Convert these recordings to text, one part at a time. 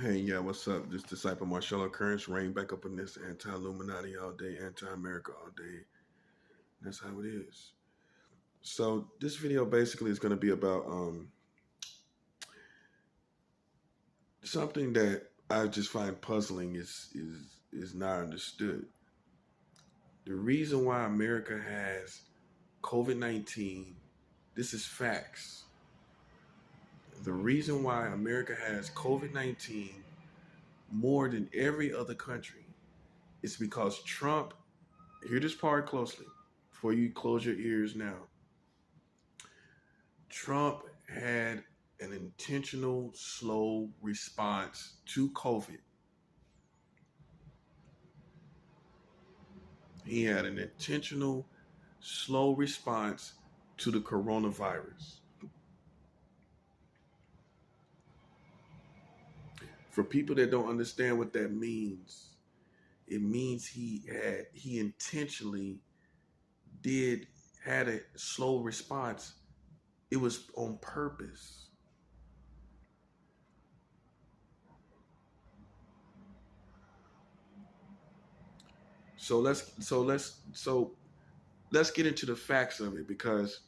Hey, yeah, what's up? This disciple Marshall Occurrence reign back up in this anti-Illuminati all day, anti-America all day. That's how it is. So this video basically is going to be about something that I just find puzzling is not understood. The reason why America has COVID-19, this is facts. The reason why America has COVID-19 more than every other country is because Trump, hear this part closely before you close your ears now. Trump had an intentional slow response to COVID. He had an intentional slow response to the coronavirus. For people that don't understand what that means, it means he intentionally did had a slow response. It was on purpose. So let's get into the facts of it, because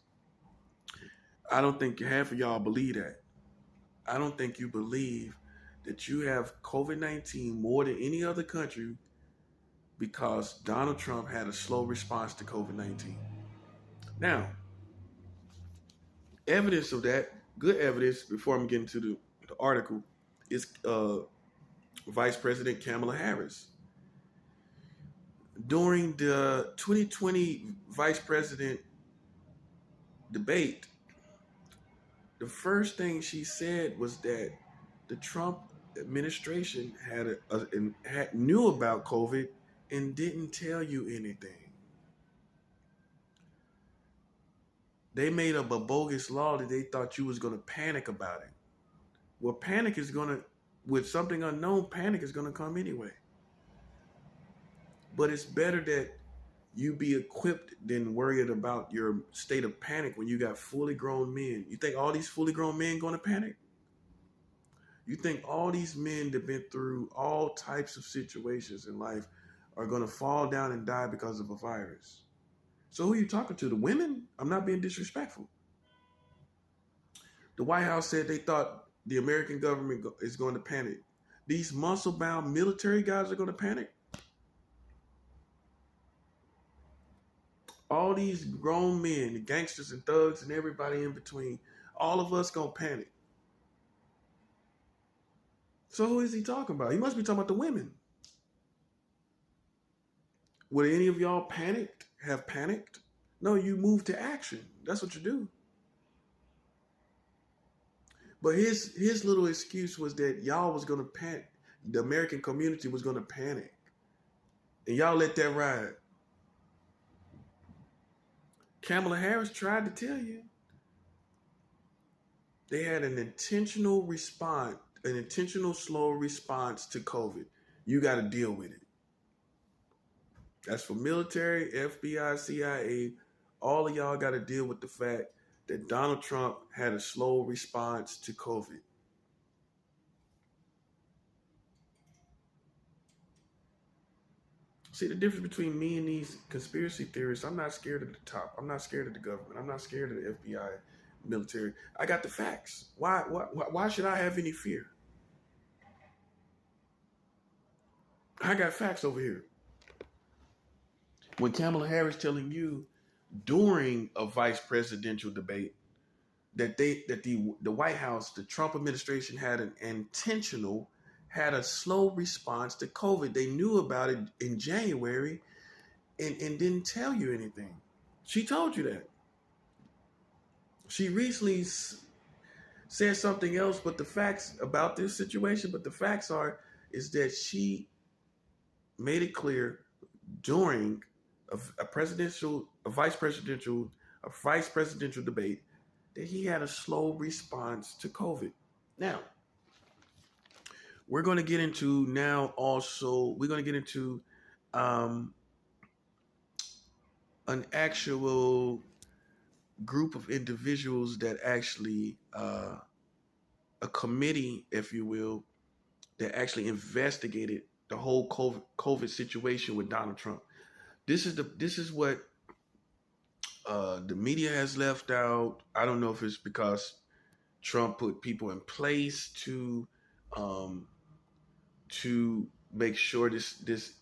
I don't think half of y'all believe that. I don't think you believe that you have COVID-19 more than any other country because Donald Trump had a slow response to COVID-19. Now, evidence of that, good evidence, before I'm getting to the article, is Vice President Kamala Harris. During the 2020 vice president debate, the first thing she said was that the Trump administration knew about COVID and didn't tell you anything. They made up a bogus law that they thought you was going to panic about it. Well, with something unknown, panic is going to come anyway. But it's better that you be equipped than worried about your state of panic when you got fully grown men. You think all these fully grown men going to panic? You think all these men that been through all types of situations in life are going to fall down and die because of a virus? So who are you talking to? The women? I'm not being disrespectful. The White House said they thought the American government is going to panic. These muscle-bound military guys are going to panic. All these grown men, the gangsters and thugs and everybody in between, all of us going to panic. So who is he talking about? He must be talking about the women. Would any of y'all have panicked? No, you move to action. That's what you do. But his little excuse was that y'all was going to panic. The American community was going to panic. And y'all let that ride. Kamala Harris tried to tell you. They had an intentional response, an intentional slow response to COVID. You got to deal with it. That's for military, FBI, CIA. All of y'all got to deal with the fact that Donald Trump had a slow response to COVID. See, the difference between me and these conspiracy theorists, I'm not scared of the top. I'm not scared of the government. I'm not scared of the FBI, military. I got the facts. Why should I have any fear? I got facts over here. When Kamala Harris telling you during a vice presidential debate that the White House, the Trump administration had a slow response to COVID. They knew about it in January and didn't tell you anything. She told you that. She recently said something else, but the facts about this situation, but the facts is that she made it clear during a vice presidential debate that he had a slow response to COVID. Now, we're going to get into an actual group of individuals that actually, a committee, if you will, that actually investigated the whole COVID situation with Donald Trump. This is what the media has left out. I don't know if it's because Trump put people in place um, to make sure this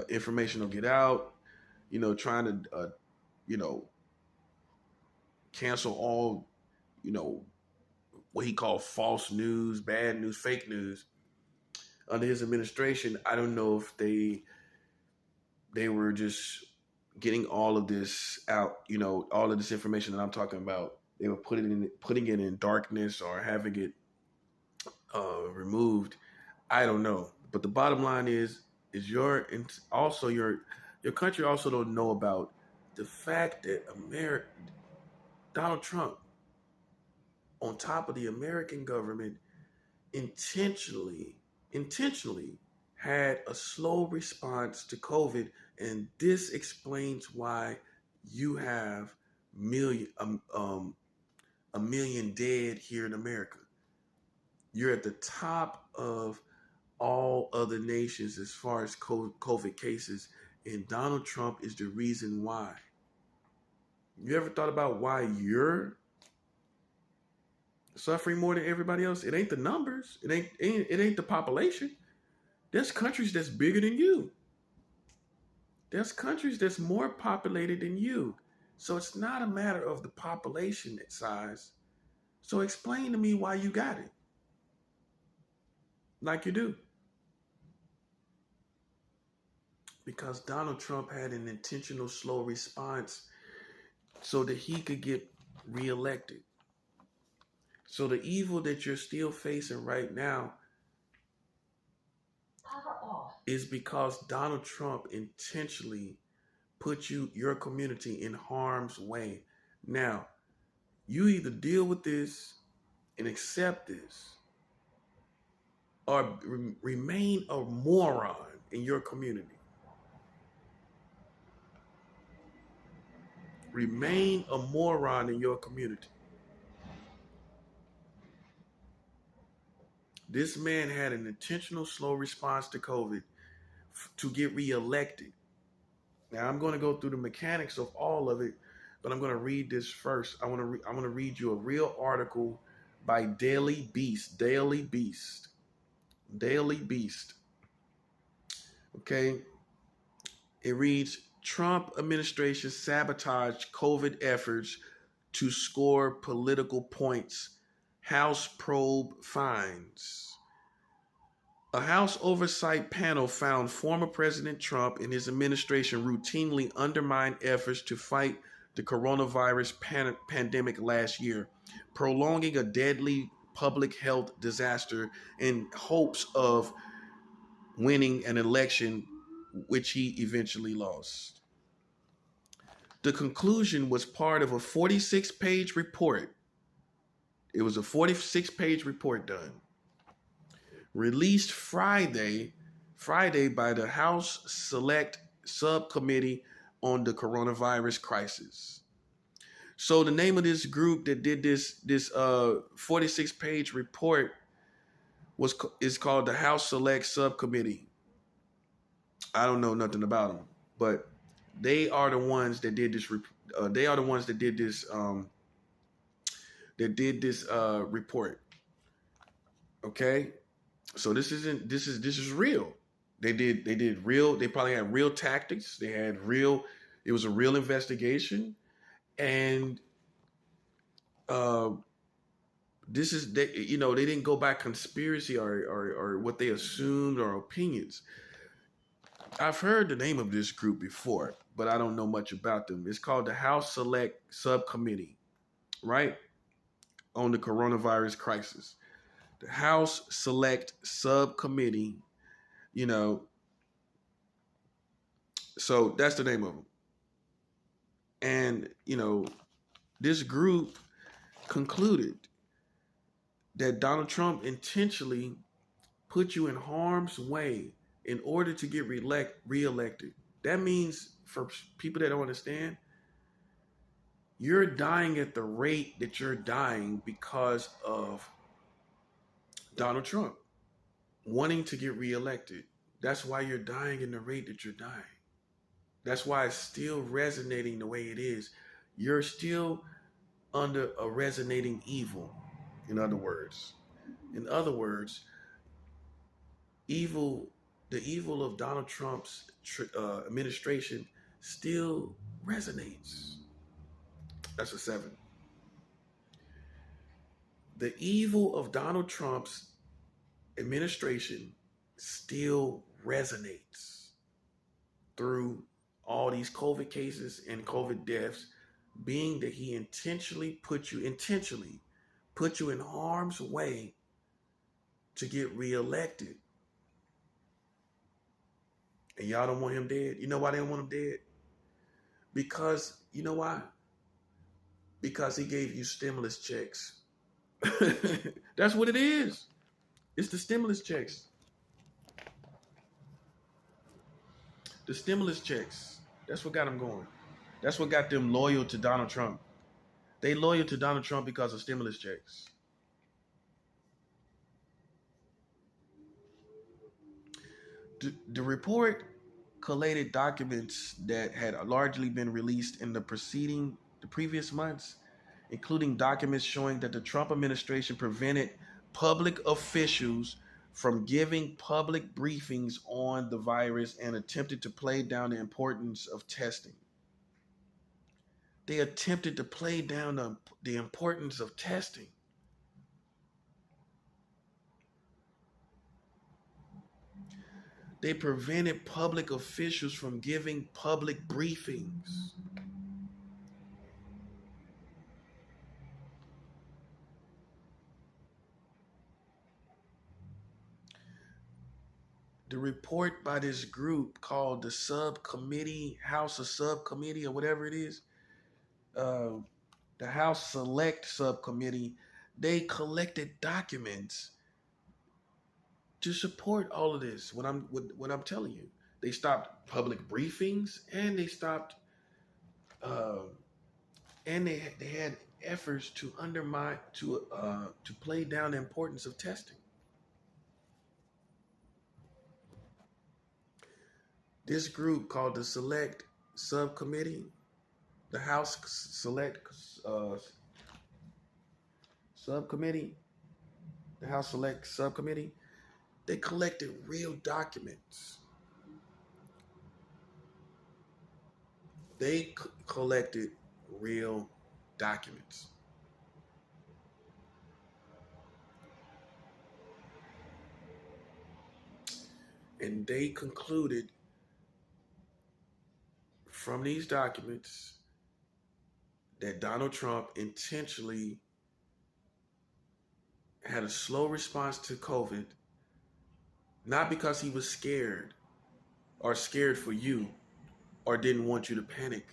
information will get out. Trying to you know cancel all what he called false news, bad news, fake news under his administration. I don't know if they were just getting all of this out, all of this information that I'm talking about. They were putting it in darkness or having it removed. I don't know. But the bottom line is your country also don't know about the fact that Donald Trump, on top of the American government, intentionally had a slow response to COVID, and this explains why you have a million dead here in America. You're at the top of all other nations as far as COVID cases, and Donald Trump is the reason why. You ever thought about why you're suffering more than everybody else? It ain't the numbers. It ain't the population. There's countries that's bigger than you. There's countries that's more populated than you. So it's not a matter of the population size. So explain to me why you got it like you do. Because Donald Trump had an intentional slow response so that he could get reelected. So the evil that you're still facing right now is because Donald Trump intentionally put your community in harm's way. Now, you either deal with this and accept this, or remain a moron in your community. Remain a moron in your community. This man had an intentional slow response to COVID to get reelected. Now I'm going to go through the mechanics of all of it, but I'm going to read this first. I'm going to read you a real article by Daily Beast. Okay. It reads, Trump administration sabotaged COVID efforts to score political points. House probe finds. A House oversight panel found former President Trump and his administration routinely undermined efforts to fight the coronavirus pandemic last year, prolonging a deadly public health disaster in hopes of winning an election which he eventually lost. The conclusion was part of a 46-page report. It was a 46-page report done. Released Friday by the House Select Subcommittee on the Coronavirus Crisis. So the name of this group that did this 46-page report is called the House Select Subcommittee. I don't know nothing about them, but they are the ones that did this. Report. Okay, so this is real. They did real. They probably had real tactics. They had real. It was a real investigation, and this is they didn't go by conspiracy or what they assumed or opinions. I've heard the name of this group before, but I don't know much about them. It's called the House Select Subcommittee, right, on the coronavirus crisis. The House Select Subcommittee, so that's the name of them. And, this group concluded that Donald Trump intentionally put you in harm's way in order to get reelected. That means, for people that don't understand, you're dying at the rate that you're dying because of Donald Trump. wanting to get reelected. That's why you're dying in the rate that you're dying. That's why it's still resonating the way it is. You're still under a resonating evil, in other words. In other words, evil, the evil of Donald Trump's administration still resonates. That's a 7. The evil of Donald Trump's administration still resonates through all these COVID cases and COVID deaths, being that he intentionally put you in harm's way to get reelected. And y'all don't want him dead. You know why they don't want him dead? Because, you know why? Because he gave you stimulus checks. That's what it is. It's the stimulus checks. The stimulus checks. That's what got them going. That's what got them loyal to Donald Trump. They loyal to Donald Trump because of stimulus checks. The report collated documents that had largely been released in the previous months, including documents showing that the Trump administration prevented public officials from giving public briefings on the virus and attempted to play down the importance of testing. They attempted to play down the importance of testing. They prevented public officials from giving public briefings. The report by this group called the Subcommittee, House of Subcommittee, or whatever it is, the House Select Subcommittee, they collected documents to support all of this. What I'm telling you, they stopped public briefings, and they stopped, and they had efforts to undermine, to play down the importance of testing. This group called the Select Subcommittee, the House Select Subcommittee, the House Select Subcommittee, they collected real documents. They collected real documents. And they concluded from these documents that Donald Trump intentionally had a slow response to COVID, not because he was scared or scared for you or didn't want you to panic.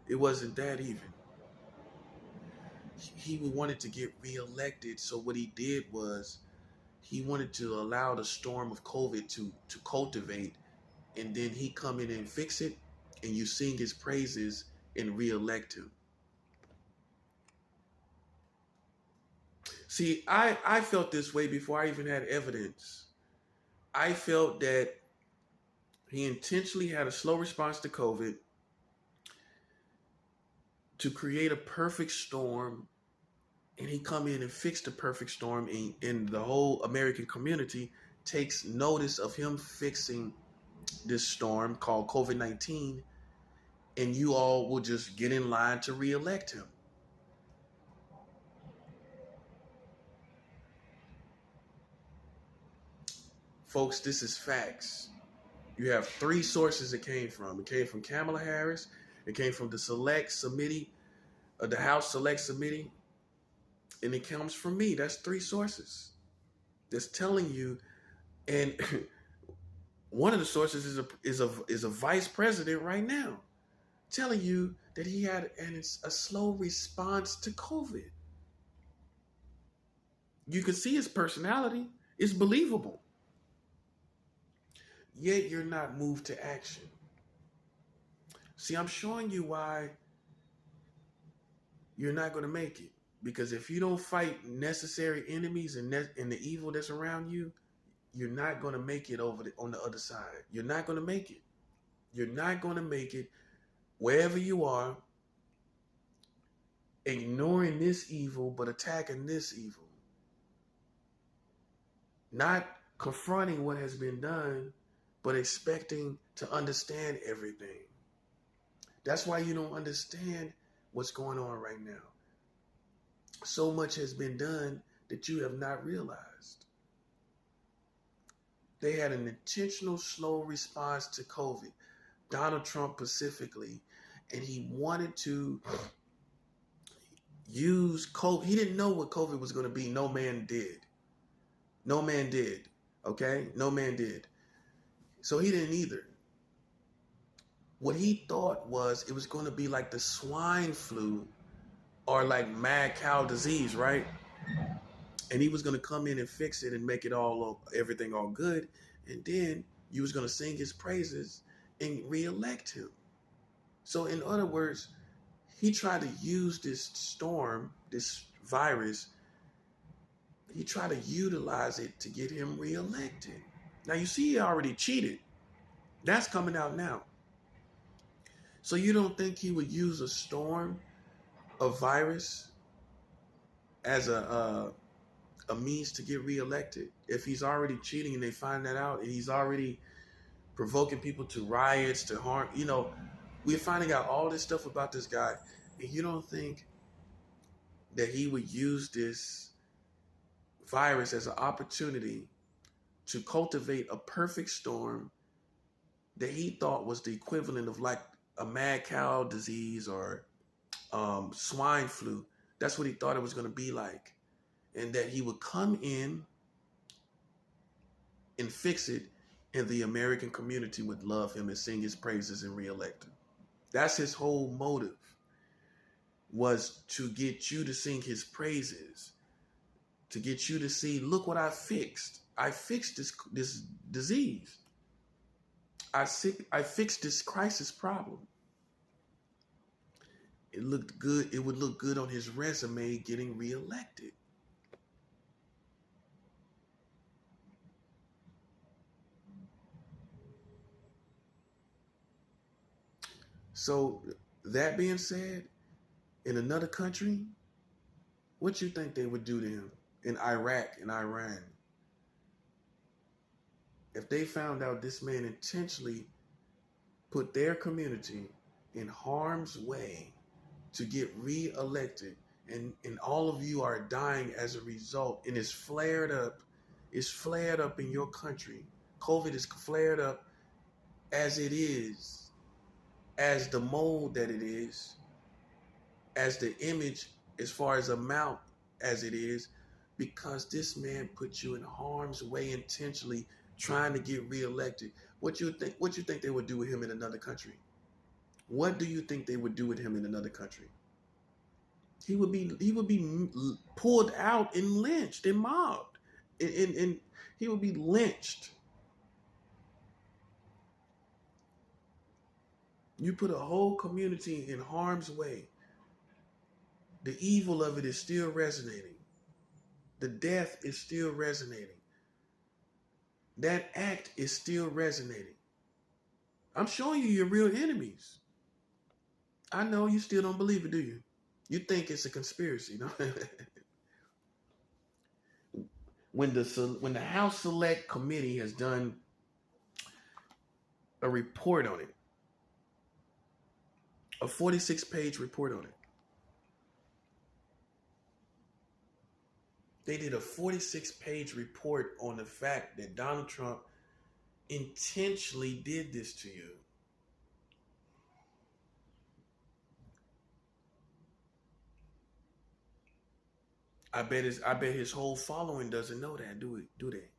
It wasn't that even. He wanted to get reelected, so what he did was he wanted to allow the storm of COVID to cultivate, and then he come in and fix it, and you sing his praises and reelect him. See, I felt this way before I even had evidence. I felt that he intentionally had a slow response to COVID to create a perfect storm, and he come in and fix the perfect storm, and the whole American community takes notice of him fixing this storm called COVID-19, and you all will just get in line to reelect him. Folks, this is facts. You have 3 sources it came from. It came from Kamala Harris. It came from the Select Committee, the House Select Committee, and it comes from me. That's 3 sources that's telling you. And one of the sources is a vice president right now telling you that he had a slow response to COVID. You can see his personality. It's believable. Yet you're not moved to action. See, I'm showing you why you're not going to make it. Because if you don't fight necessary enemies and the evil that's around you, you're not going to make it on the other side. You're not going to make it. You're not going to make it wherever you are, ignoring this evil but attacking this evil. Not confronting what has been done, but expecting to understand everything. That's why you don't understand what's going on right now. So much has been done that you have not realized. They had an intentional slow response to COVID, Donald Trump specifically, and he wanted to use COVID. He didn't know what COVID was going to be. No man did. No man did. Okay? No man did. So he didn't either. What he thought was it was going to be like the swine flu or like mad cow disease, right? And he was going to come in and fix it and make it everything all good. And then you was going to sing his praises and reelect him. So in other words, he tried to use this storm, this virus, he tried to utilize it to get him reelected. Now you see he already cheated. That's coming out now. So you don't think he would use a storm, a virus, as a means to get reelected? If he's already cheating and they find that out, and he's already provoking people to riots, to harm, we're finding out all this stuff about this guy, and you don't think that he would use this virus as an opportunity to cultivate a perfect storm that he thought was the equivalent of like a mad cow disease or swine flu. That's what he thought it was going to be like. And that he would come in and fix it, and the American community would love him and sing his praises and reelect him. That's his whole motive, was to get you to sing his praises, to get you to see, look what I fixed. I fixed this disease. I fixed this crisis problem. It looked good. It would look good on his resume getting reelected. So that being said, in another country, what you think they would do to him? In Iraq and Iran, if they found out this man intentionally put their community in harm's way to get re-elected, and all of you are dying as a result, and it's flared up in your country. COVID is flared up as it is, as the mold that it is, as the image as far as amount as it is, because this man put you in harm's way intentionally trying to get reelected. What you think they would do with him in another country? What do you think they would do with him in another country? He would be pulled out and lynched and mobbed. And he would be lynched. You put a whole community in harm's way. The evil of it is still resonating. The death is still resonating. That act is still resonating. I'm showing you your real enemies. I know you still don't believe it, do you? You think it's a conspiracy, no? When the House Select Committee has done a report on it, a 46-page report on it. They did a 46-page report on the fact that Donald Trump intentionally did this to you. I bet his whole following doesn't know that, do they?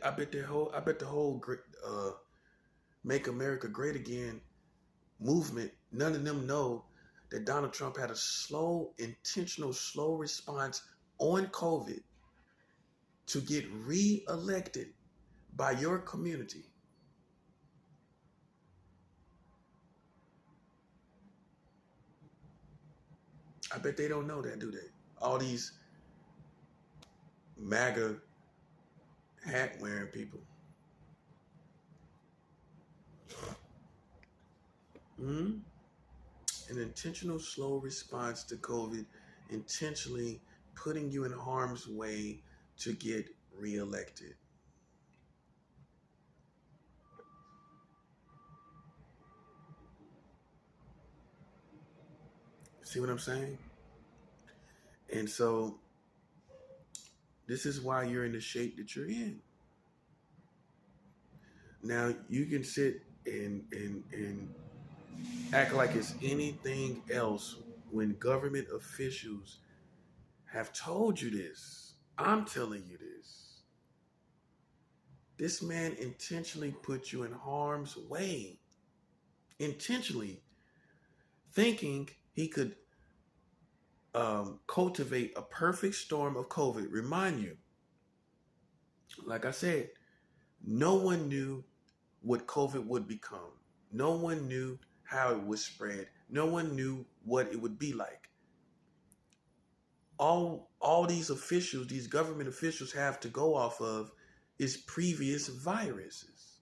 I bet the whole Make America Great Again movement, none of them know that Donald Trump had a intentional slow response on COVID to get re-elected by your community. . 'Cause I bet they don't know that, do they? All these MAGA hat wearing people. Hmm. An intentional slow response to COVID, intentionally putting you in harm's way to get reelected. See what I'm saying? And so this is why you're in the shape that you're in. Now you can sit and act like it's anything else when government officials have told you this. I'm telling you this. This man intentionally put you in harm's way. Intentionally thinking he could cultivate a perfect storm of COVID. Remind you, like I said, no one knew what COVID would become. No one knew how it would spread. No one knew what it would be like. All these officials, these government officials have to go off of is previous viruses.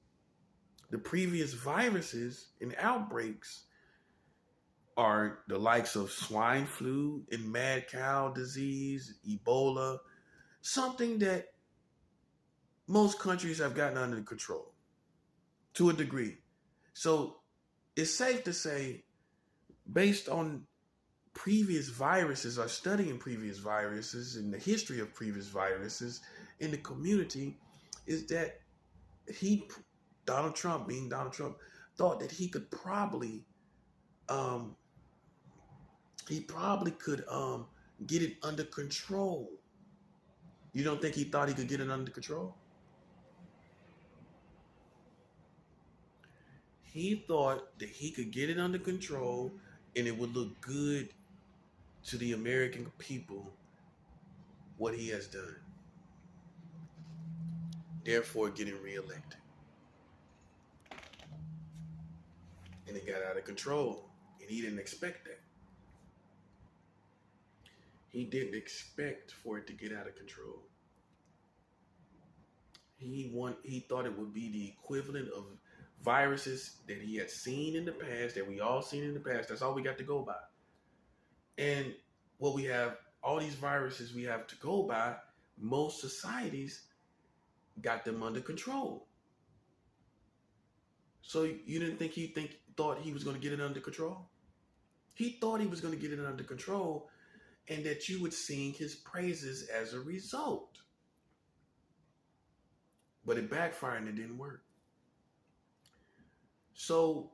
The previous viruses and outbreaks are the likes of swine flu and mad cow disease, Ebola, something that most countries have gotten under control to a degree. So it's safe to say, based on previous viruses or studying previous viruses and the history of previous viruses in the community, is that Donald Trump, being Donald Trump, thought that he could probably get it under control. You don't think he thought he could get it under control? He thought that he could get it under control and it would look good to the American people what he has done. Therefore, getting reelected. And it got out of control. And he didn't expect that. He didn't expect for it to get out of control. He thought it would be the equivalent of viruses that he had seen in the past, that we all seen in the past. That's all we got to go by. And what we have, all these viruses we have to go by, most societies got them under control. So you didn't think thought he was going to get it under control? He thought he was going to get it under control and that you would sing his praises as a result. But it backfired and it didn't work. So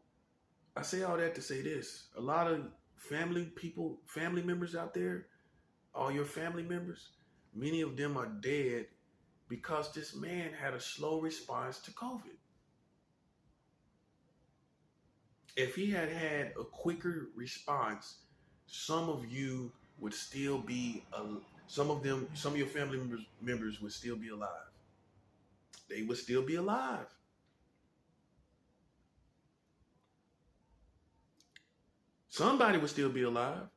I say all that to say this. A lot of family members out there, all your family members, many of them are dead because this man had a slow response to COVID. If he had had a quicker response, some of you would still be, some of your family members would still be alive. They would still be alive. Somebody would still be alive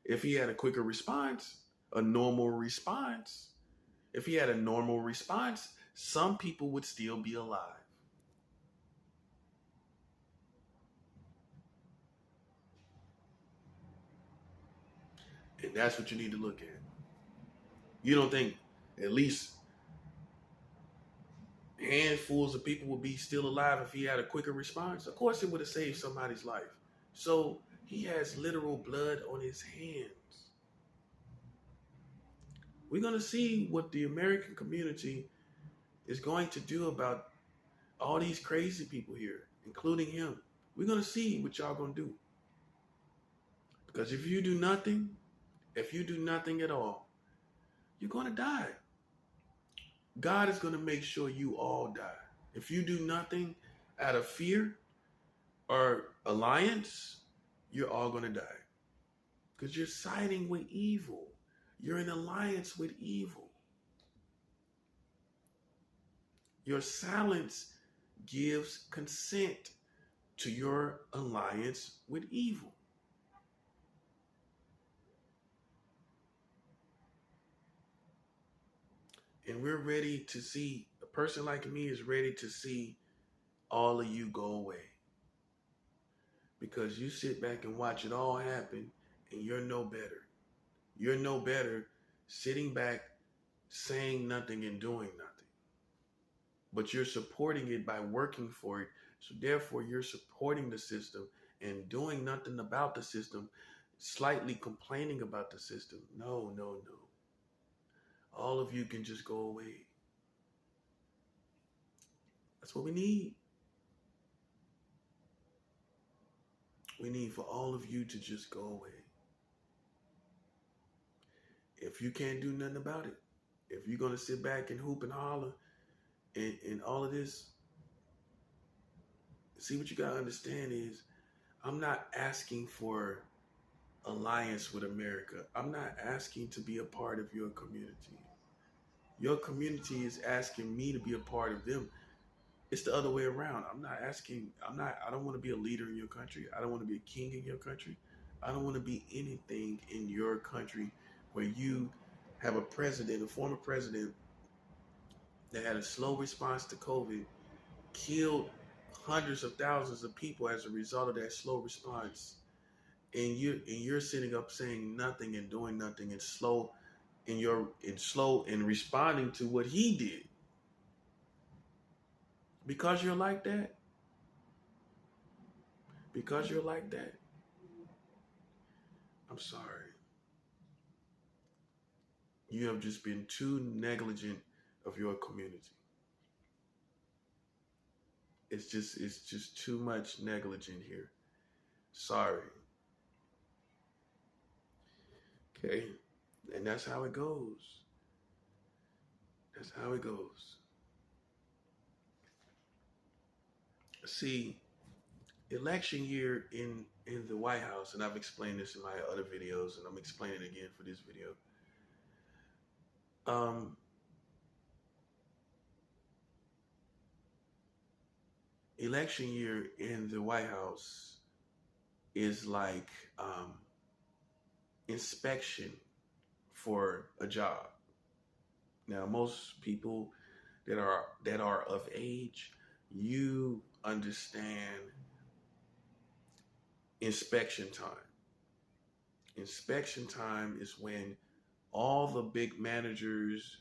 if he had a quicker response, a normal response. If he had a normal response, some people would still be alive. And that's what you need to look at. You don't think at least handfuls of people would be still alive if he had a quicker response? Of course, it would have saved somebody's life. So he has literal blood on his hands. We're going to see what the American community is going to do about all these crazy people here, including him. We're going to see what y'all going to do. Because if you do nothing at all, you're going to die. God is going to make sure you all die. If you do nothing out of fear or alliance, you're all going to die. Because you're siding with evil. You're in alliance with evil. Your silence gives consent to your alliance with evil. And we're ready to see, a person like me is ready to see all of you go away. Because you sit back and watch it all happen and you're no better. You're no better sitting back, saying nothing and doing nothing. But you're supporting it by working for it. So therefore you're supporting the system and doing nothing about the system, slightly complaining about the system. No, no, no. All of you can just go away. That's what we need. We need for all of you to just go away. If you can't do nothing about it, if you're going to sit back and hoop and holler and all of this, see, what you got to understand is I'm not asking for alliance with America. I'm not asking to be a part of your community. Your community is asking me to be a part of them. It's the other way around. I don't want to be a leader in your country. I don't want to be a king in your country. I don't want to be anything in your country where you have a president, a former president that had a slow response to COVID, killed hundreds of thousands of people as a result of that slow response. And you're sitting up saying nothing and doing nothing and slow and responding to what he did. Because you're like that. Because you're like that. I'm sorry. You have just been too negligent of your community. It's just too much negligent here. Sorry. Okay? And that's how it goes. That's how it goes. See, election year in the White House, and I've explained this in my other videos, and I'm explaining it again for this video. Election year in the White House is like inspection for a job. Now, most people that are of age, you understand inspection time. Inspection time is when all the big managers,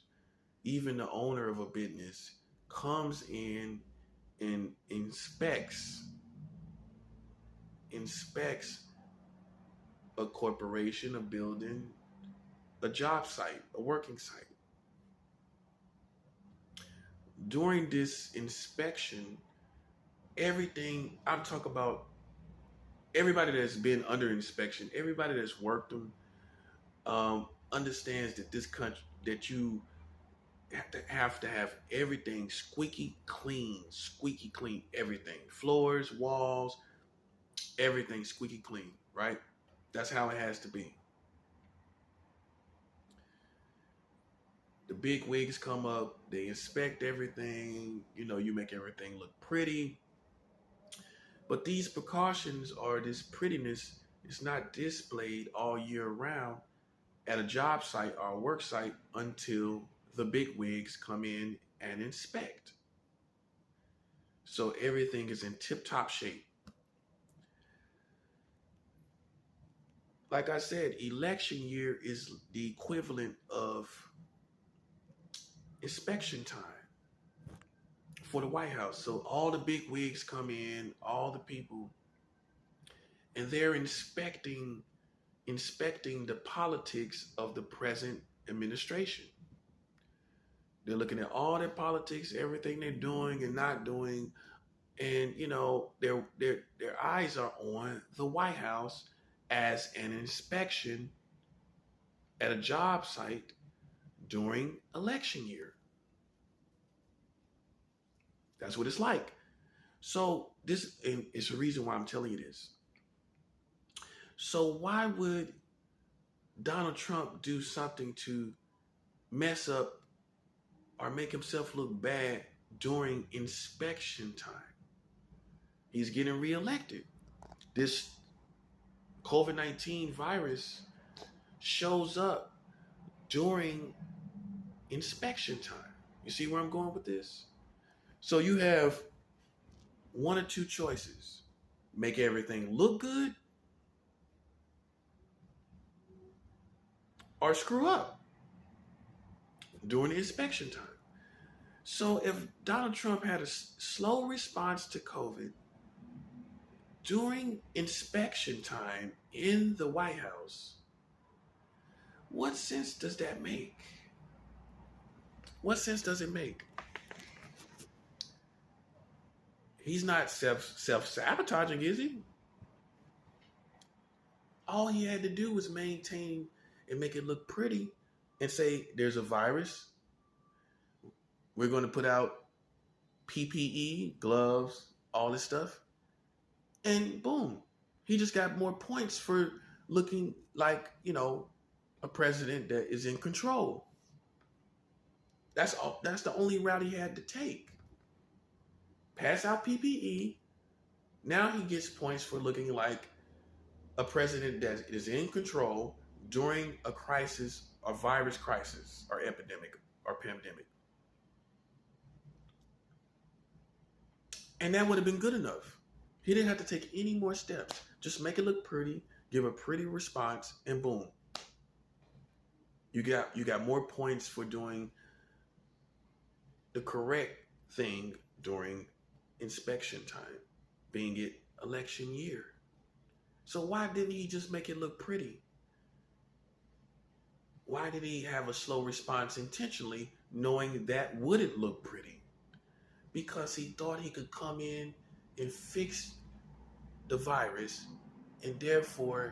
even the owner of a business, comes in and inspects a corporation, a building, a job site, a working site. During this inspection, everything, I'm talking about everybody that's been under inspection, everybody that's worked them, understands that this country, that you have to have everything squeaky clean, everything. Floors, walls, everything squeaky clean, right? That's how it has to be. The big wigs come up, they inspect everything, you make everything look pretty. But these precautions or this prettiness is not displayed all year round at a job site or a work site until the big wigs come in and inspect. So everything is in tip-top shape. Like I said, election year is the equivalent of inspection time for the White House. So all the big wigs come in, all the people, and they're inspecting the politics of the present administration. They're looking at all their politics, everything they're doing and not doing, and their eyes are on the White House as an inspection at a job site during election year. That's what it's like. So this is the reason why I'm telling you this. So why would Donald Trump do something to mess up or make himself look bad during inspection time? He's getting reelected. This COVID-19 virus shows up during inspection time. You see where I'm going with this? So you have one or two choices: make everything look good or screw up during the inspection time. So if Donald Trump had a slow response to COVID during inspection time in the White House, what sense does that make? What sense does it make? He's not self-sabotaging, is he? All he had to do was maintain and make it look pretty and say there's a virus. We're going to put out PPE, gloves, all this stuff. And boom, he just got more points for looking like, a president that is in control. That's all. That's the only route he had to take. Pass out PPE. Now he gets points for looking like a president that is in control during a crisis, a virus crisis, or epidemic, or pandemic. And that would have been good enough. He didn't have to take any more steps. Just make it look pretty, give a pretty response, and boom. You got more points for doing the correct thing during inspection time, being it election year. So why didn't he just make it look pretty? Why did he have a slow response intentionally, knowing that wouldn't look pretty? Because he thought he could come in and fix the virus and therefore